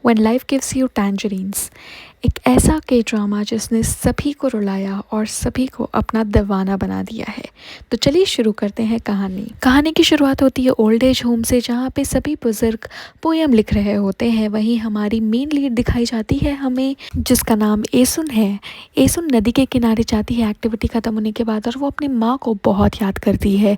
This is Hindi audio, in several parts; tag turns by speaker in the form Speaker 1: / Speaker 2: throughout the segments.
Speaker 1: When life gives you tangerines. एक ऐसा के ड्रामा जिसने सभी को रुलाया और सभी को अपना दीवाना बना दिया है। तो चलिए शुरू करते हैं कहानी की शुरुआत होती है ओल्ड एज होम से, जहाँ पे सभी बुजुर्ग पोयम लिख रहे होते हैं। वहीं हमारी मेन लीड दिखाई जाती है हमें, जिसका नाम एसुन है। एसुन नदी के किनारे जाती है एक्टिविटी ख़त्म होने के बाद, और वो अपनी माँ को बहुत याद करती है।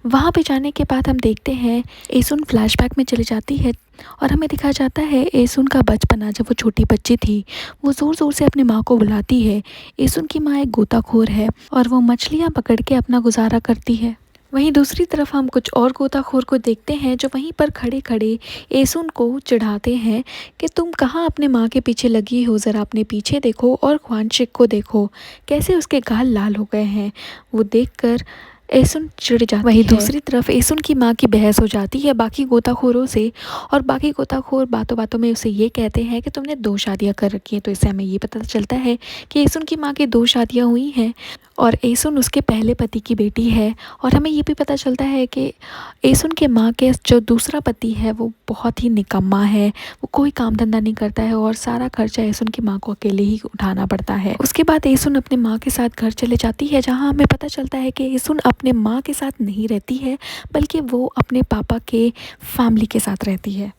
Speaker 1: वहाँ पे जाने के बाद हम देखते हैं एसुन फ्लैशबैक में चली जाती है और हमें दिखाया जाता है एसुन का बचपना, जब वो छोटी बच्ची थी। वो ज़ोर ज़ोर से अपनी माँ को बुलाती है। एसुन की माँ एक गोताखोर है और वो मछलियाँ पकड़ के अपना गुजारा करती है। वहीं दूसरी तरफ हम कुछ और गोताखोर को देखते हैं जो वहीं पर खड़े खड़े एसुन को चिढ़ाते हैं कि तुम कहाँ अपने माँ के पीछे लगी हो, ज़रा अपने पीछे देखो और ख्वानशिक को देखो कैसे उसके गाल लाल हो गए हैं। वो देखकर एसुन चिढ़ जाती है। वहीं दूसरी तरफ एसुन की माँ की बहस हो जाती है बाकी गोताखोरों से, और बाकी गोताखोर बातों बातों में उसे ये कहते हैं कि तुमने 2 शादियाँ कर रखी हैं। तो इससे हमें ये पता चलता है कि एसुन की माँ की 2 शादियाँ हुई हैं और एसुन उसके पहले पति की बेटी है। और हमें ये भी पता चलता है कि एसुन के माँ के जो दूसरा पति है वो बहुत ही निकम्मा है। वो कोई काम धंधा नहीं करता है और सारा खर्चा एसुन की माँ को अकेले ही उठाना पड़ता है। उसके बाद एसुन अपने माँ के साथ घर चले जाती है, जहाँ हमें पता चलता है कि एसुन अपने माँ के साथ नहीं रहती है, बल्कि वो अपने पापा के फैमिली के साथ रहती है।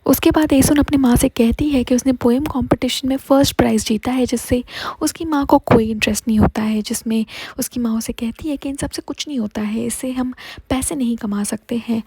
Speaker 1: उसके बाद एसुन अपनी माँ से कहती है कि उसने पोएम कंपटीशन में फ़र्स्ट प्राइज़ जीता है, जिससे उसकी माँ को कोई इंटरेस्ट नहीं होता है। जिसमें उसकी माँ उसे कहती है कि इन सब से कुछ नहीं होता है, इससे हम पैसे नहीं कमा सकते हैं।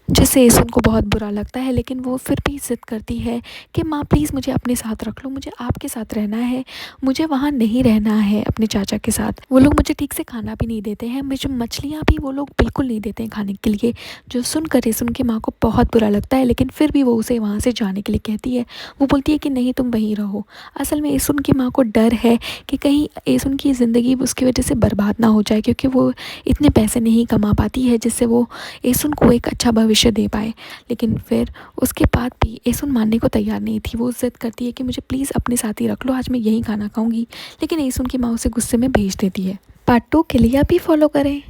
Speaker 1: जिससे एसुन को बहुत बुरा लगता है, लेकिन वो फिर भी ज़िद करती है कि माँ प्लीज़ मुझे अपने साथ रख लो, मुझे आपके साथ रहना है, मुझे वहाँ नहीं रहना है अपने चाचा के साथ। वो लोग मुझे ठीक से खाना भी नहीं देते हैं, मुझे मछलियाँ भी वो लोग बिल्कुल नहीं देते हैं खाने के लिए। जो सुनकर एसुन की माँ को बहुत बुरा लगता है, लेकिन फिर भी वो उसे वहाँ से जाने के लिए कहती है। वो बोलती है कि नहीं, तुम वहीं रहो। असल में एसुन की माँ को डर है कि कहीं एसुन की ज़िंदगी उसकी वजह से बर्बाद ना हो जाए, क्योंकि वो इतने पैसे नहीं कमा पाती है जिससे वो एसुन को एक अच्छा भविष्य दे पाए। लेकिन फिर उसके बाद भी एसुन मानने को तैयार नहीं थी। वो ज़िद करती है कि मुझे प्लीज़ अपने साथ ही रख लो, आज मैं यहीं खाना खाऊंगी। लेकिन एसुन की माँ उसे गुस्से में भेज देती है। पार्ट 2 के लिए आप भी फॉलो करें।